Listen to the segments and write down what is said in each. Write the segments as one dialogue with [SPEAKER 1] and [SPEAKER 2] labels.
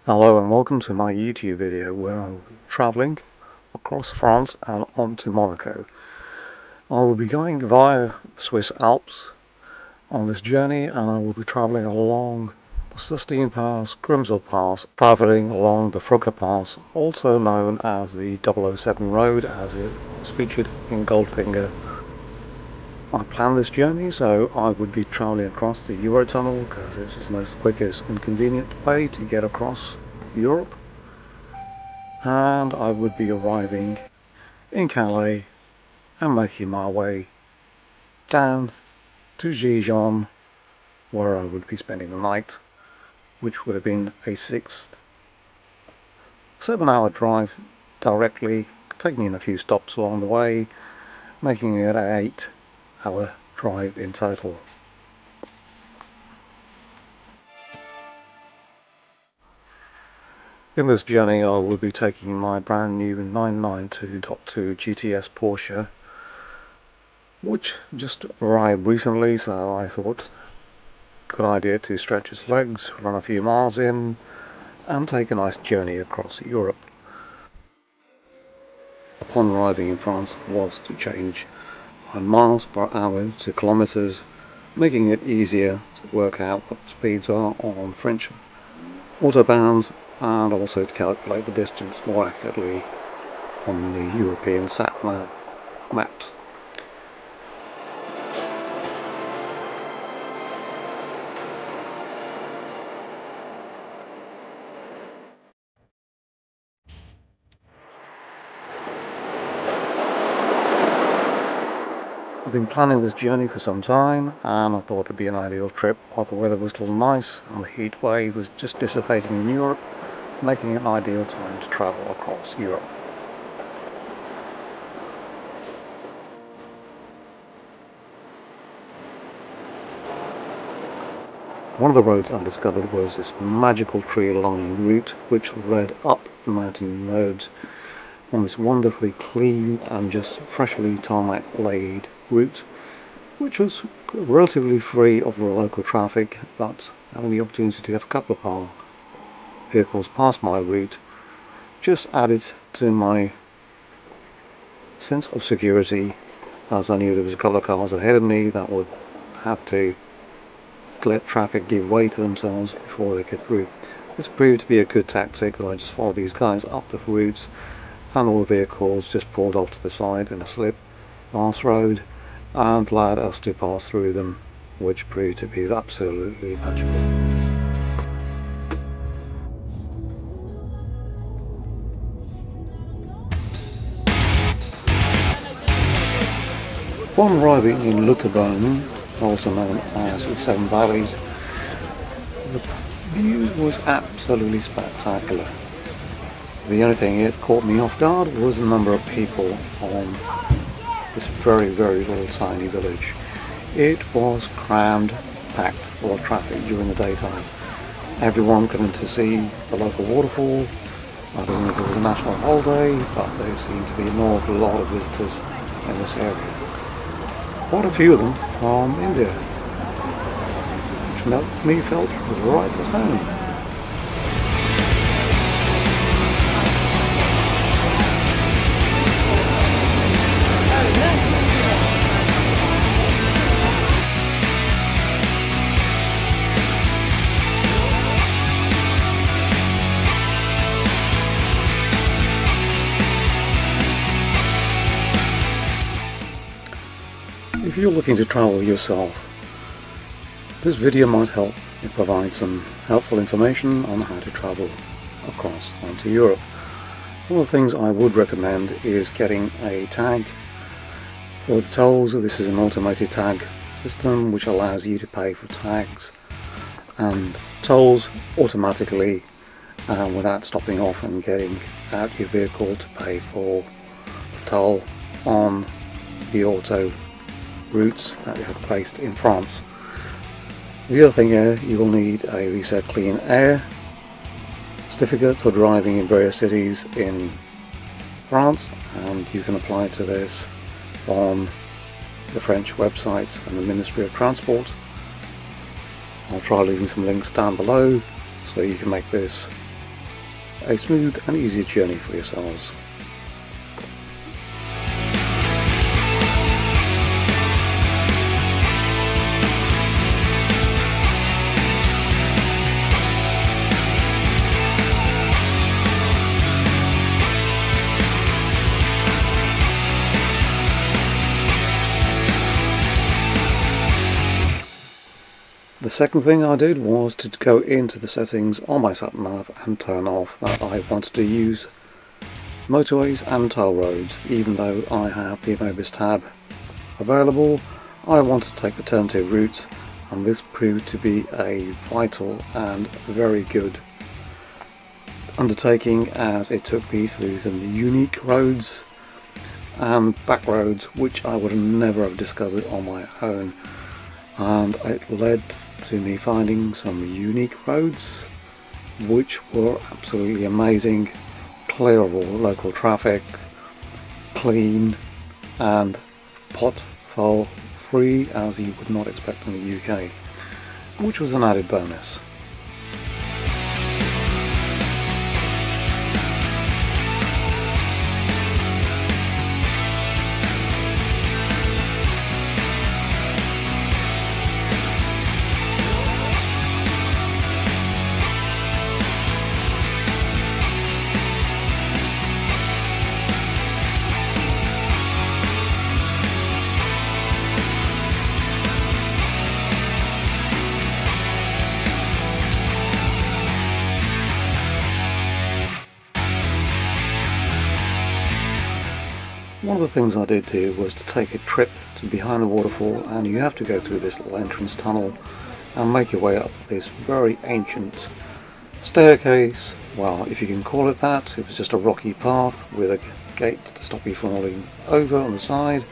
[SPEAKER 1] Hello and welcome to my YouTube video where I'm travelling across France and on to Monaco. I will be going via Swiss Alps on this journey, and I will be travelling along the Susten Pass, Grimsel Pass, travelling along the Furka Pass, also known as the 007 Road as it is featured in Goldfinger. I planned this journey so I would be travelling across the Eurotunnel because this is the most quickest and convenient way to get across Europe, and I would be arriving in Calais and making my way down to Dijon, where I would be spending the night, which would have been a 7-hour drive directly, taking in a few stops along the way, making it an 8-hour drive in total. In this journey I will be taking my brand new 992.2 GTS Porsche, which just arrived recently, so I thought good idea to stretch its legs, run a few miles in and take a nice journey across Europe. Upon arriving in France was to change my miles per hour to kilometers, making it easier to work out what the speeds are on French autobahns and also to calculate the distance more accurately on the European sat-nav maps. I've been planning this journey for some time, and I thought it would be an ideal trip while the weather was still nice and the heat wave was just dissipating in Europe, making it an ideal time to travel across Europe. One of the roads I discovered was this magical tree-lined route which led up the mountain roads on this wonderfully clean and just freshly tarmac laid route, which was relatively free of the local traffic, but having the opportunity to have a couple of our vehicles past my route just added to my sense of security, as I knew there was a couple of cars ahead of me that would have to let traffic give way to themselves before they get through. This proved to be a good tactic, because I just followed these guys up the routes and all the vehicles just pulled off to the side in a slip pass road and allowed us to pass through them, which proved to be absolutely magical. Upon arriving in Lutherbone, also known as the Seven Valleys, the view was absolutely spectacular. The only thing that caught me off guard was the number of people on this very little tiny village. It was crammed, packed full of traffic during the daytime. Everyone coming to see the local waterfall. I don't know if it was a national holiday, but there seemed to be an awful lot of visitors in this area. Quite a few of them from India, which made me felt right at home. If you're looking to travel yourself, this video might help and provide some helpful information on how to travel across onto Europe. One of the things I would recommend is getting a tag for the tolls. This is an automated tag system which allows you to pay for tags and tolls automatically without stopping off and getting out your vehicle to pay for the toll on the auto routes that you have placed in France. The other thing here, you will need a Visa Clean Air certificate for driving in various cities in France, and you can apply to this on the French website and the Ministry of Transport. I'll try leaving some links down below so you can make this a smooth and easy journey for yourselves. The second thing I did was to go into the settings on my sat-nav and turn off that I wanted to use motorways and toll roads. Even though I have the Mobis tab available, I want to take alternative routes, and this proved to be a vital and very good undertaking, as it took me through some unique roads and back roads which I would never have discovered on my own, and it led to me finding some unique roads which were absolutely amazing, clear of all local traffic, clean and pothole free, as you would not expect in the UK, which was an added bonus. One of the things I did do was to take a trip to behind the waterfall, and you have to go through this little entrance tunnel and make your way up this very ancient staircase. Well, if you can call it that. It was just a rocky path with a gate to stop you from falling over on the side,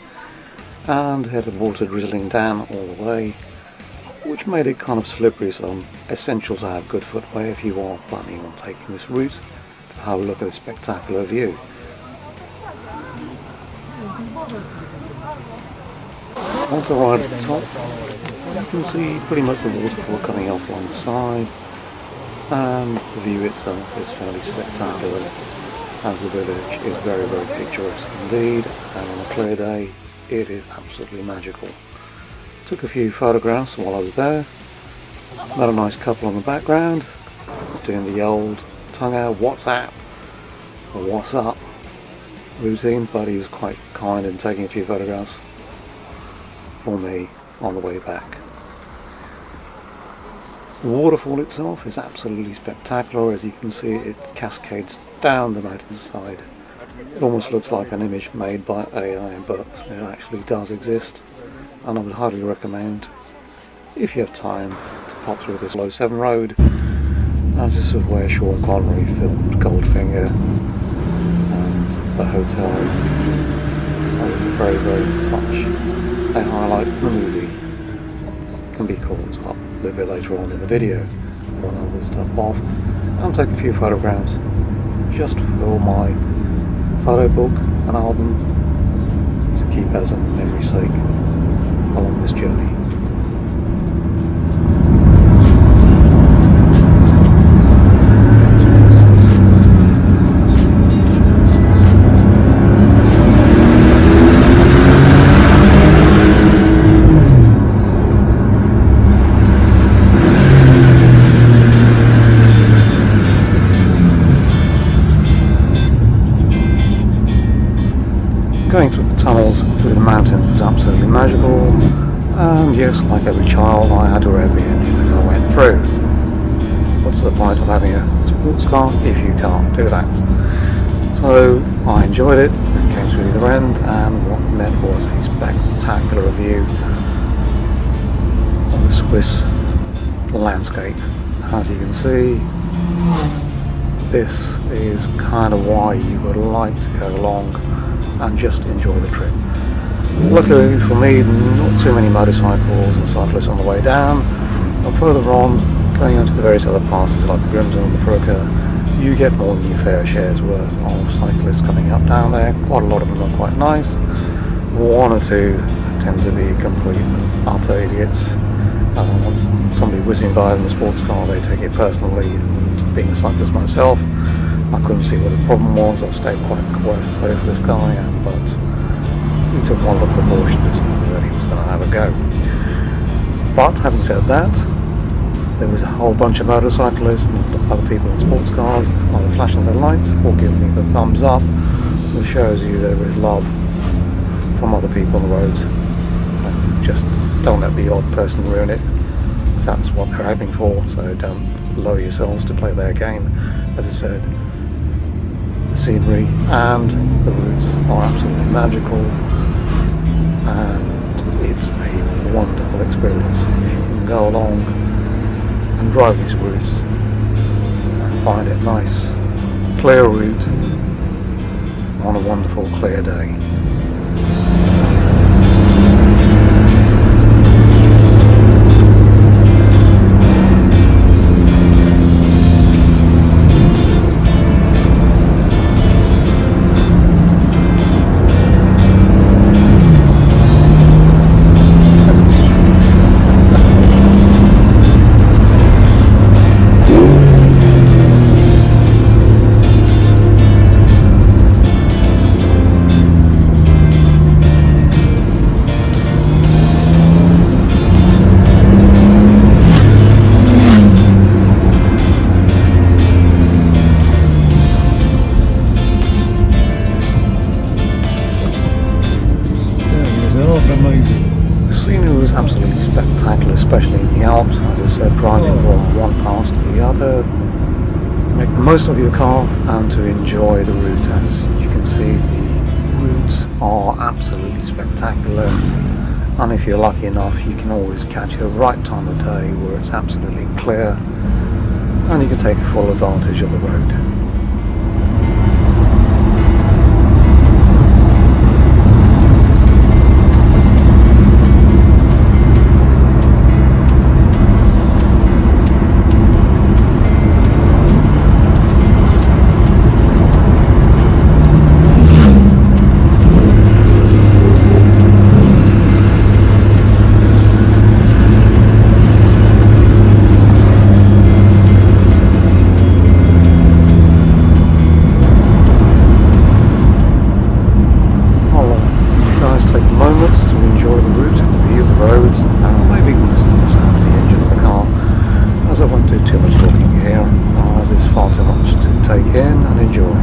[SPEAKER 1] and had water drizzling down all the way, which made it kind of slippery, so essential to have good footwear if you are planning on taking this route to have a look at this spectacular view. Once I arrived at the top, you can see pretty much the waterfall coming off on the side, and the view itself is fairly spectacular, as the village is very, very picturesque indeed, and on a clear day it is absolutely magical. Took a few photographs while I was there, met a nice couple in the background, doing the old tongue out WhatsApp or what's up routine, but he was quite kind in taking a few photographs for me on the way back. The waterfall itself is absolutely spectacular. As you can see, it cascades down the mountainside. It almost looks like an image made by AI, but it actually does exist, and I would highly recommend, if you have time, to pop through this low 7 road, as this is where Sean Connery filmed Goldfinger, and the hotel, and very, very much a highlight of the movie can be called up a little bit later on in the video when I will step off and take a few photographs just for my photo book and album to keep as a memory's sake along this journey. Going through the tunnels through the mountains was absolutely magical, and yes, like every child, I had to rev the engine as I went through. What's the point of having a sports car if you can't do that? So I enjoyed it, came through the other end, and what met was a spectacular view of the Swiss landscape. As you can see, this is kind of why you would like to go along and just enjoy the trip. Luckily for me, not too many motorcycles and cyclists on the way down, and further on, going on to the various other passes like the Grimsel and the Furka, you get more than your fair share's worth of cyclists coming up down there. Quite a lot of them are quite nice. One or two tend to be complete utter idiots. Somebody whizzing by in the sports car, they take it personally, and being a cyclist myself, I couldn't see what the problem was. I stayed quite close to this guy, but he took one look at the Porsche and said he was going to have a go. But having said that, there was a whole bunch of motorcyclists and other people in sports cars either flashing their lights or giving me the thumbs up. So it shows you there is love from other people on the roads. And just don't let the odd person ruin it. That's what they're hoping for, so don't lower yourselves to play their game. As I said, the scenery and the routes are absolutely magical, and it's a wonderful experience. If you can go along and drive these routes and find it nice, clear route on a wonderful clear day. The scenery was absolutely spectacular, especially in the Alps. As I said, driving from one pass to the other, make the most of your car and to enjoy the route. As you can see, the routes are absolutely spectacular, and if you're lucky enough, you can always catch the right time of day where it's absolutely clear and you can take full advantage of the road. Too much talking here, as it's far too much to take in and enjoy.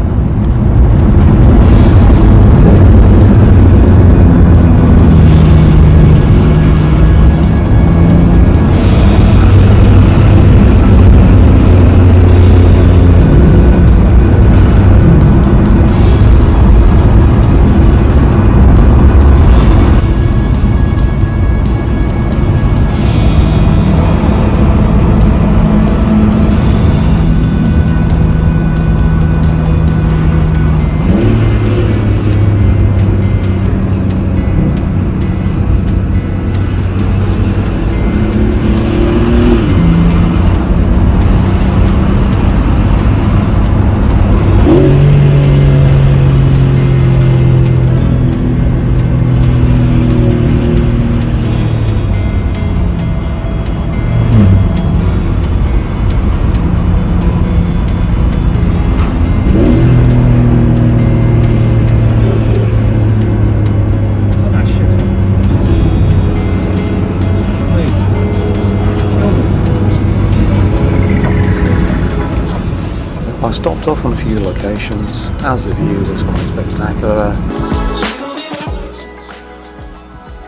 [SPEAKER 1] I stopped off on a few locations as the view was quite spectacular.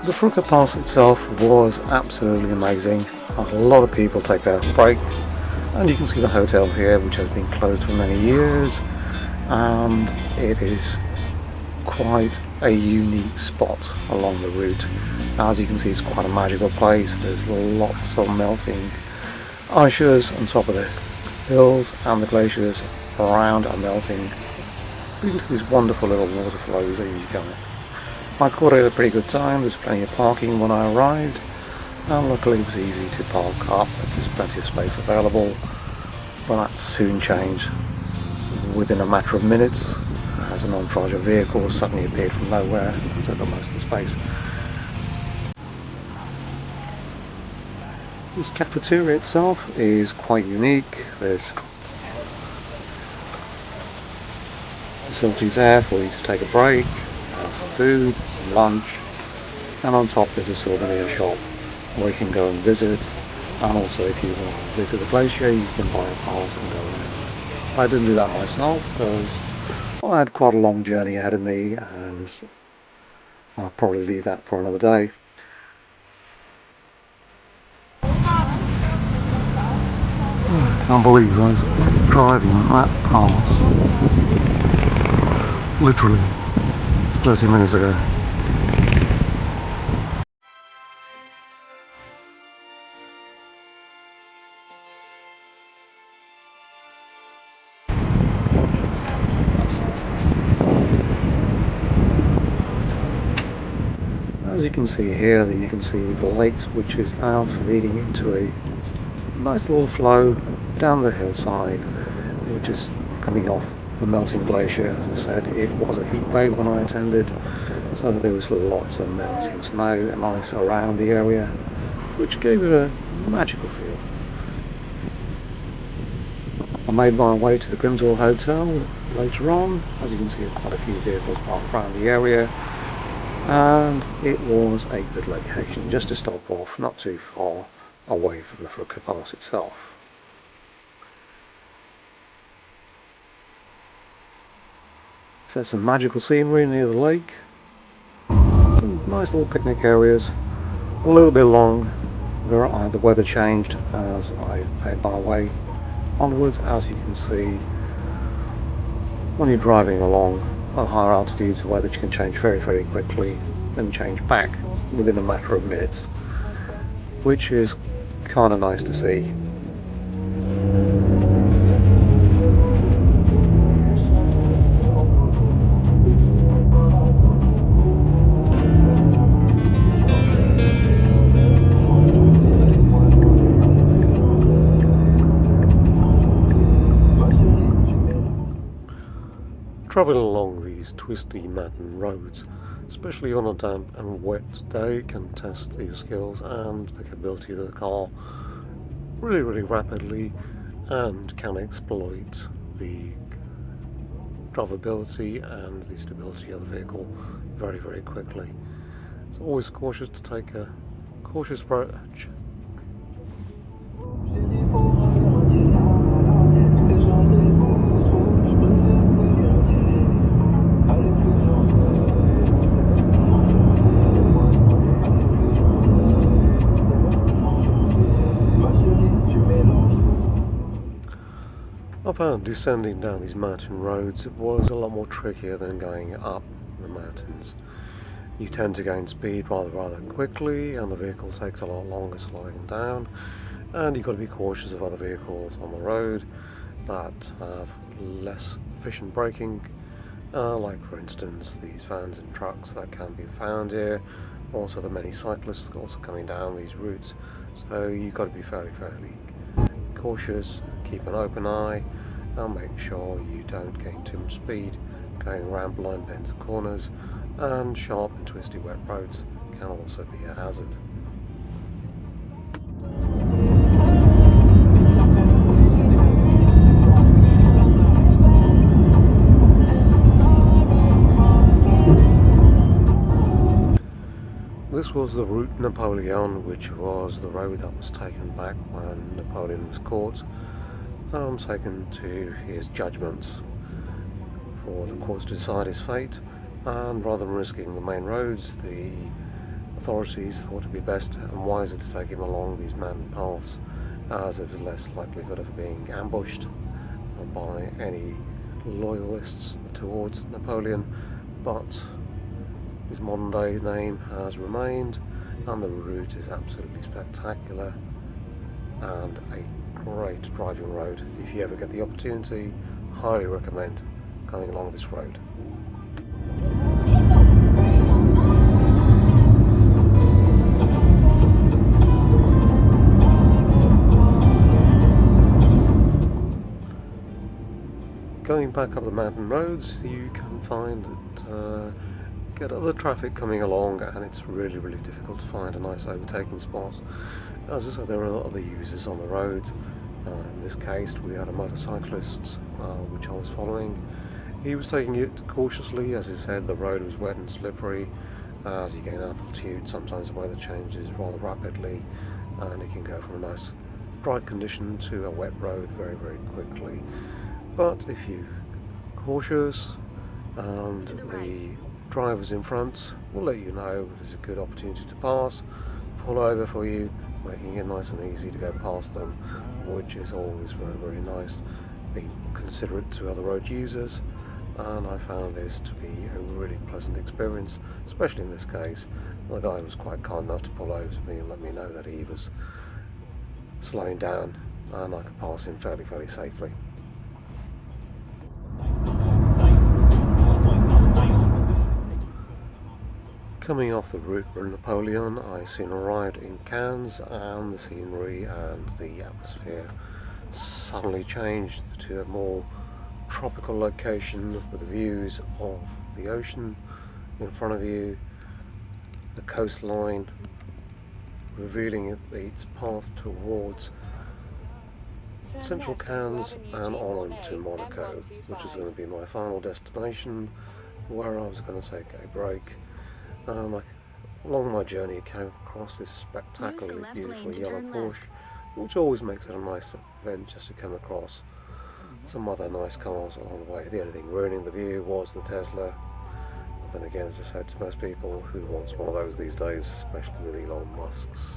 [SPEAKER 1] The Furka Pass itself was absolutely amazing. A lot of people take their break, and you can see the hotel here, which has been closed for many years, and it is quite a unique spot along the route. As you can see, it's quite a magical place. There's lots of melting ices on top of the hills, and the glaciers around are melting. You can see these wonderful little water flows as you go. I caught it at a pretty good time. There's plenty of parking when I arrived, and luckily it was easy to park up as there's plenty of space available, but that soon changed within a matter of minutes as a non-charger vehicle suddenly appeared from nowhere and took up most of the space. This cafeteria itself is quite unique. There's facilities there for you to take a break, have some food, some lunch, and on top there's a souvenir shop where you can go and visit, and also if you want to visit the glacier you can buy a pass and go there. I didn't do that myself because I had quite a long journey ahead of me and I'll probably leave that for another day. I can't believe I was driving that pass literally 30 minutes ago. As you can see here, you can see the lake which is out leading into a nice little flow down the hillside, which is coming off the melting glacier. As I said, it was a heat wave when I attended, so there was lots of melting snow and ice around the area, which gave it a magical feel. I made my way to the Grimsel hotel later on. As you can see, quite a few vehicles parked around the area, and it was a good location just to stop off, not too far away from the Furka pass itself. So there's some magical scenery near the lake, some nice little picnic areas, a little bit long. The weather changed as I made my way onwards. As you can see, when you're driving along at higher altitudes, the weather can change very, very quickly, then change back within a matter of minutes, which is kind of nice to see. Travelling along these twisty mountain roads, especially on a damp and wet day, can test your skills and the capability of the car really rapidly, and can exploit the drivability and the stability of the vehicle very quickly. It's always cautious to take a cautious approach. I found descending down these mountain roads was a lot more trickier than going up the mountains. You tend to gain speed rather quickly, and the vehicle takes a lot longer slowing down, and you've got to be cautious of other vehicles on the road that have less efficient braking, like for instance these vans and trucks that can be found here, also the many cyclists also coming down these routes. So you've got to be fairly cautious, keep an open eye, and make sure you don't gain too much speed going around blind bends and corners, and sharp and twisty wet roads can also be a hazard. This was the Route Napoleon, which was the road that was taken back when Napoleon was caught and taken to his judgment for the courts to decide his fate. And rather than risking the main roads, the authorities thought it would be best and wiser to take him along these mountain paths, as there was less likelihood of being ambushed by any loyalists towards Napoleon. But his modern day name has remained, and the route is absolutely spectacular and a great driving road. If you ever get the opportunity, highly recommend going along this road. Going back up the mountain roads, you can find that get other traffic coming along, and it's really difficult to find a nice overtaking spot. As I said, there are other users on the road. In this case we had a motorcyclist which I was following, He was taking it cautiously, as he said the road was wet and slippery. As you gain altitude, sometimes the weather changes rather rapidly, and it can go from a nice bright condition to a wet road very, very quickly. But if you're cautious and the drivers in front will let you know there's a good opportunity to pass, pull over for you, making it nice and easy to go past them, which is always very, very nice. Being considerate to other road users, and I found this to be a really pleasant experience, especially in this case. The guy was quite kind enough to pull over to me and let me know that he was slowing down and I could pass him fairly, fairly safely. Coming off the route for Napoleon, I soon arrived in Cannes, and the scenery and the atmosphere suddenly changed to a more tropical location with the views of the ocean in front of you, the coastline revealing its path towards central Cannes and on to Monaco, which is going to be my final destination, where I was going to take a break. Along my journey I came across this spectacularly beautiful yellow Porsche, which always makes it a nice event just to come across some other nice cars along the way. The only thing ruining the view was the Tesla. But then again, as I said to most people, who wants one of those these days, especially with Elon Musk's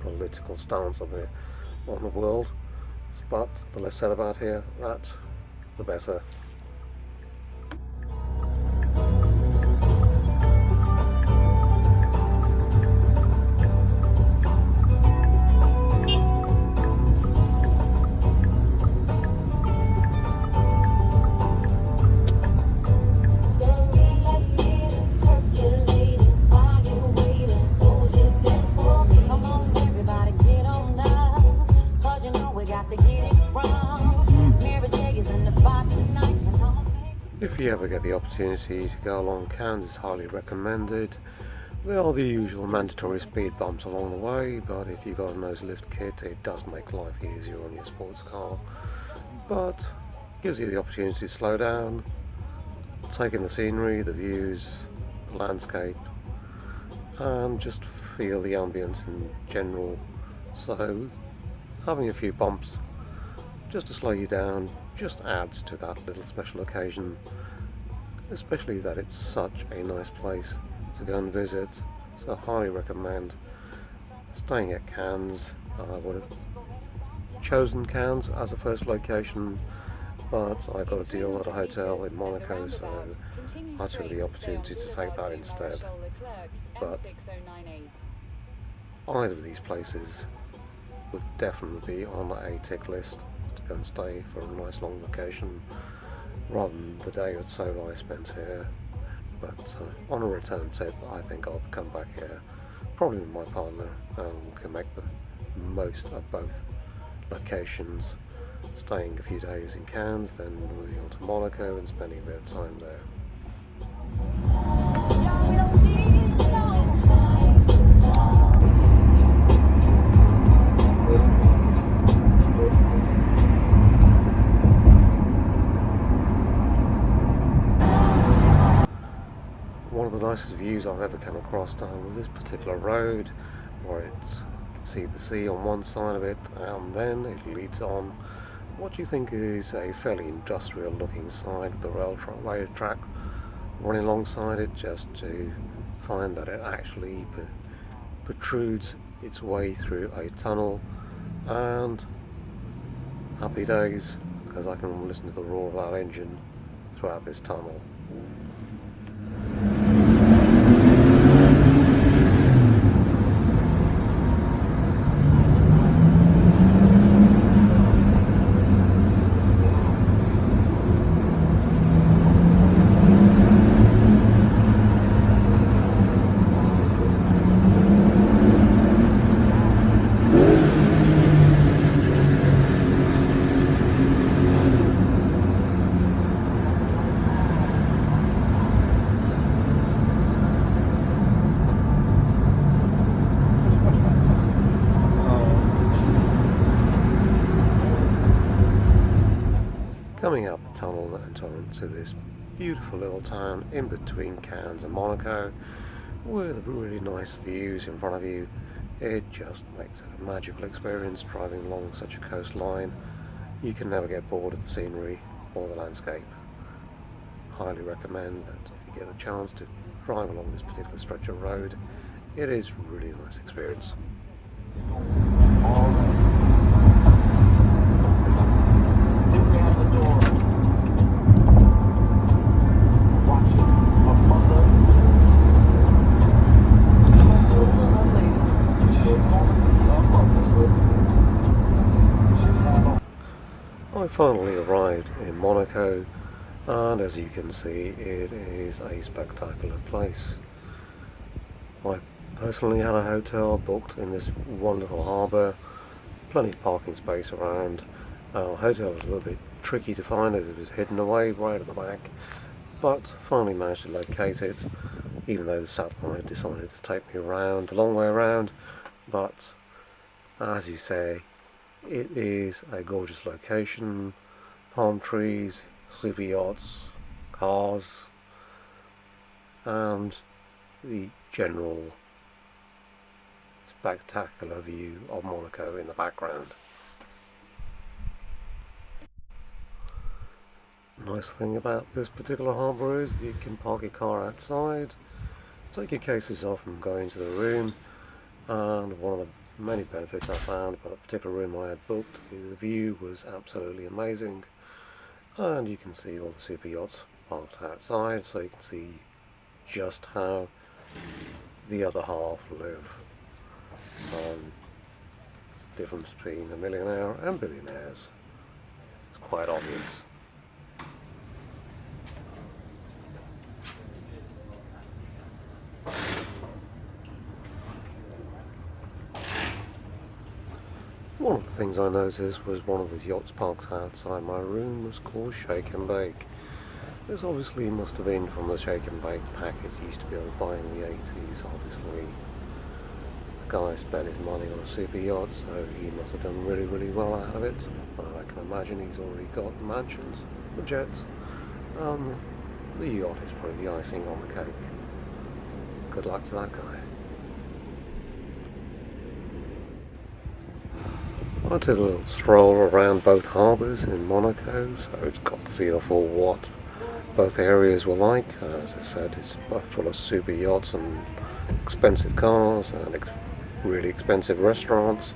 [SPEAKER 1] political stance on the world. But the less said about here, the better. If you ever get the opportunity to go along Cannes, it's highly recommended. There are the usual mandatory speed bumps along the way, but if you've got a nose lift kit, it does make life easier on your sports car. But gives you the opportunity to slow down, take in the scenery, the views, the landscape, and just feel the ambience in general. So having a few bumps just to slow you down just adds to that little special occasion, especially that it's such a nice place to go and visit. So I highly recommend staying at Cannes. I would have chosen Cannes as a first location, but I got a deal at a hotel in Monaco, so I took the opportunity to take that instead. But either of these places would definitely be on a tick list to go and stay for a nice long vacation, rather than the day or so I spent here. But on a return trip, I think I'll come back here, probably with my partner, and we can make the most of both locations, staying a few days in Cannes, then moving on to Monaco and spending a bit of time there. One of the nicest views I've ever come across was this particular road, where you can see the sea on one side of it, and then it leads on what you think is a fairly industrial looking side of the rail track running alongside it, just to find that it actually protrudes its way through a tunnel. And happy days, because I can listen to the roar of that engine throughout this tunnel. Coming up the tunnel and on to this beautiful little town in between Cannes and Monaco with really nice views in front of you. It just makes it a magical experience driving along such a coastline. You can never get bored of the scenery or the landscape. Highly recommend that if you get a chance to drive along this particular stretch of road. It is really a nice experience. I finally arrived in Monaco, and as you can see, it is a spectacular place. I personally had a hotel booked in this wonderful harbour, plenty of parking space around. Our hotel was a little bit tricky to find as it was hidden away right at the back, but finally managed to locate it, even though the satellite decided to take me around the long way around. But as you say, it is a gorgeous location, palm trees, super yachts, cars, and the general spectacular view of Monaco in the background. Nice thing about this particular harbour is that you can park your car outside, take your cases off and go into the room, and one of the many benefits I found about the particular room I had booked is the view was absolutely amazing, and you can see all the super yachts parked outside, so you can see just how the other half live. Difference between a millionaire and billionaires is quite obvious. One of the things I noticed was one of the yachts parked outside my room was called Shake and Bake. This obviously must have been from the Shake and Bake packets you used to be able to buy in the 80s. Obviously the guy spent his money on a super yacht, so he must have done really well out of it. I can imagine he's already got mansions, the jets. The yacht is probably the icing on the cake. Good luck to that guy. I did a little stroll around both harbours in Monaco, so it's got the feel for what both areas were like. As I said, it's full of super yachts and expensive cars and really expensive restaurants,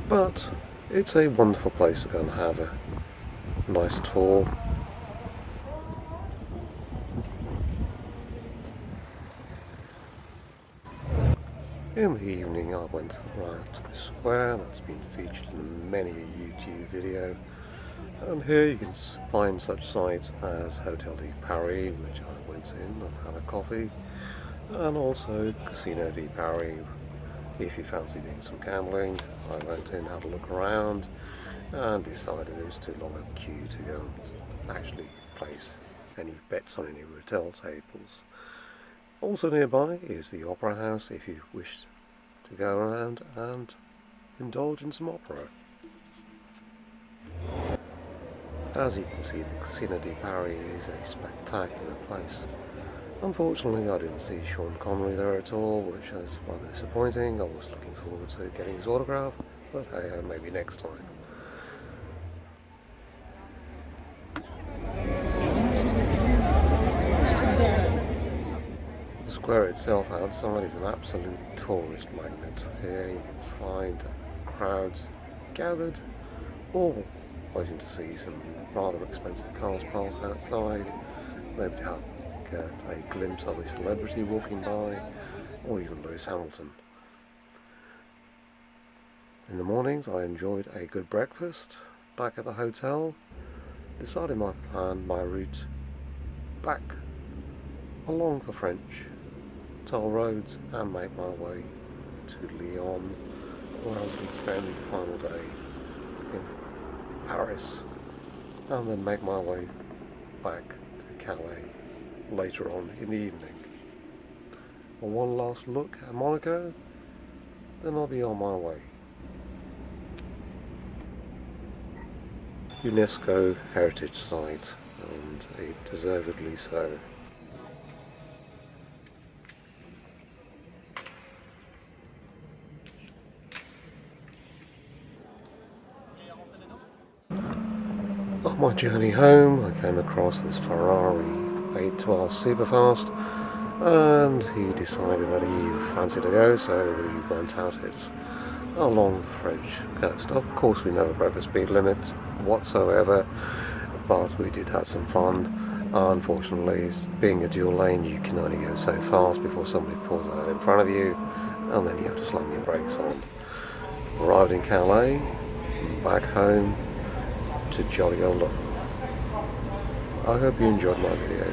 [SPEAKER 1] but it's a wonderful place to go and have a nice tour. In the evening I went around to the square that's been featured in many a YouTube video, and here you can find such sites as Hotel de Paris, which I went in and had a coffee, and also Casino de Paris. If you fancy doing some gambling, I went in, had a look around, and decided it was too long a queue to go and actually place any bets on any retail tables. Also nearby is the Opera House if you wish to go around and indulge in some opera. As you can see, the Casino de Paris is a spectacular place. Unfortunately, I didn't see Sean Connery there at all, which is rather disappointing. I was looking forward to getting his autograph, but hey, maybe next time. The square itself outside is an absolute tourist magnet. Here you can find crowds gathered, all waiting to see some rather expensive cars parked outside, maybe to get a glimpse of a celebrity walking by, or even Lewis Hamilton. In the mornings I enjoyed a good breakfast back at the hotel, decided my route back along the French toll roads and make my way to Lyon, where I was going to spend the final day in Paris, and then make my way back to Calais later on in the evening. One last look at Monaco, then I'll be on my way. UNESCO heritage site, and deservedly so. On my journey home, I came across this Ferrari 812 Superfast, and he decided that he fancied to go, so we went at it along the French coast. Of course, we never broke the speed limit whatsoever, but we did have some fun. Unfortunately, being a dual lane, you can only go so fast before somebody pulls out in front of you, and then you have to slam your brakes on. Arrived in Calais, back home to jolly old London. I hope you enjoyed my video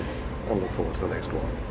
[SPEAKER 1] and look forward to the next one.